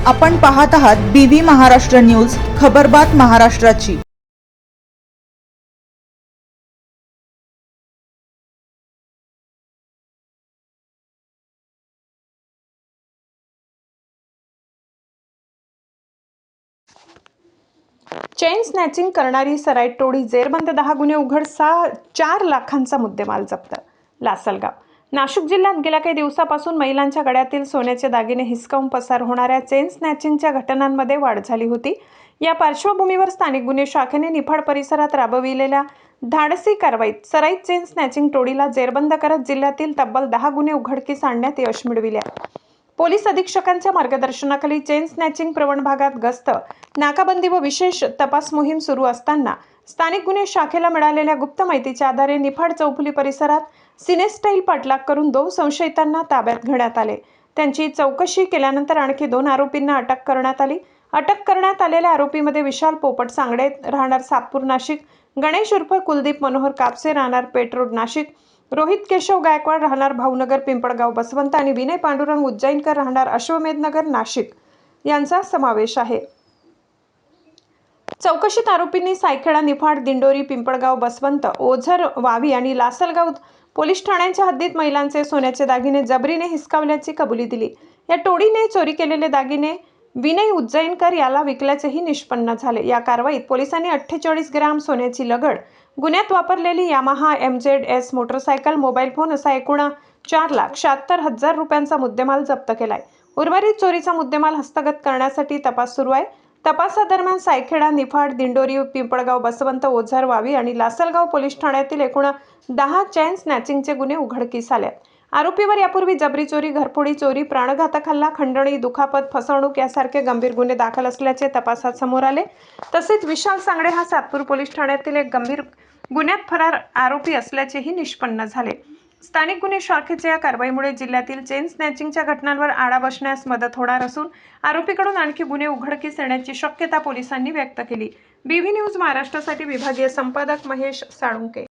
आपण पाहत आहात BV महाराष्ट्र न्यूज, खबरबात महाराष्ट्राची। चेन स्नॅचिंग करणारी सराईट टोळी जेरबंद, 10 गुन्हे उघड, 4 लाखांचा मुद्देमाल जप्त। लासलगाव, नाशिक जिल्ह्यात गेल्या काही दिवसापासून महिलांच्या गळ्यातील सोन्याचे दागिने हिसकावून पसार होणाऱ्या चेन स्नॅचिंगच्या घटनांमध्ये वाढ झाली होती। या पार्श्वभूमीवर स्थानिक गुन्हे शाखेने निफाड परिसरात राबविलेल्या धाडसी कारवाईत सराईट चेन स्नॅचिंग टोळीला जेरबंद करत जिल्ह्यातील तब्बल 10 गुन्हे उघडकीस आणण्यात यश मिळविले। पोलीस अधीक्षकांच्या मार्गदर्शनाखाली चेन स्नॅचिंग प्रवण भागात गस्त, नाकाबंदी व विशेष तपास मोहीम सुरू असताना स्थानिक गुन्हे शाखेला मिळालेल्या गुप्त माहितीच्या आधारे निफाड चौफुली परिसरात सिनेस्टाईल पाठलाग करून 2 संशयितांना ताब्यात घेण्यात आले। त्यांची चौकशी केल्यानंतर आणखी 2 आरोपींना अटक करण्यात आली। अटक करण्यात आलेल्या आरोपीमध्ये विशाल पोपट सांगडे राहणार सातपूर नाशिक, गणेश उर्फ कुलदीप मनोहर कापसे राहणार पेठ रोड नाशिक, रोहित केशव गायकवाड राहणार भाऊनगर पिंपळगाव बसवंत आणि विनय पांडुरंग उज्जैनकर राहणार अश्वमेधनगर नाशिक यांचा समावेश आहे। चौकशीत आरोपींनी सायखेडा, निफाड, दिंडोरी, पिंपळगाव बसवंत, ओझर, वावी आणि लासलगाव पोलीस ठाण्यांच्या हद्दीत महिलांचे सोन्याचे दागिने जबरीने हिसकावल्याची कबुली दिली। या टोळीने चोरी केलेले दागिने विनय उज्जैनकर याला विकल्याचेही निष्पन्न झाले। या कारवाईत पोलिसांनी 48 ग्रॅम सोन्याची लगड, गुन्ह्यात वापरलेली Yamaha MZS motorcycle, mobile phone असा एकूण 4,76,000 रुपयांचा मुद्देमाल जप्त केलाय। उर्वरित चोरीचा मुद्देमाल हस्तगत करण्यासाठी तपास सुरू आहे। तपासादरम्यान सायखेडा, निफाड, दिंडोरी, पिंपळगाव बसवंत, ओझर, वावी आणि लासलगाव पोलीस ठाण्यातील एकूण 10 चेन स्नॅचिंगचे गुन्हे उघडकीस आले। आरोपीवर यापूर्वी जबरी चोरी, घरफोडी चोरी, प्राणघातक हल्ला, खंडणी, दुखापत, फसवणूक यासारखे गंभीर गुन्हे दाखल असल्याचे तपासात समोर आले। तसेच विशाल सांगडे हा सातपूर पोलीस ठाण्यातील एक गंभीर गुन्ह्यात फरार आरोपी असल्याचेही निष्पन्न झाले। स्थानिक गुन्हे शाखेच्या या कारवाईमुळे जिल्ह्यातील चेन स्नॅचिंगच्या घटनांवर आळा बसण्यास मदत होणार असून आरोपीकडून आणखी गुन्हे उघडकीस येण्याची शक्यता पोलिसांनी व्यक्त केली। BV न्यूज महाराष्ट्रासाठी विभागीय संपादक महेश साळुंके।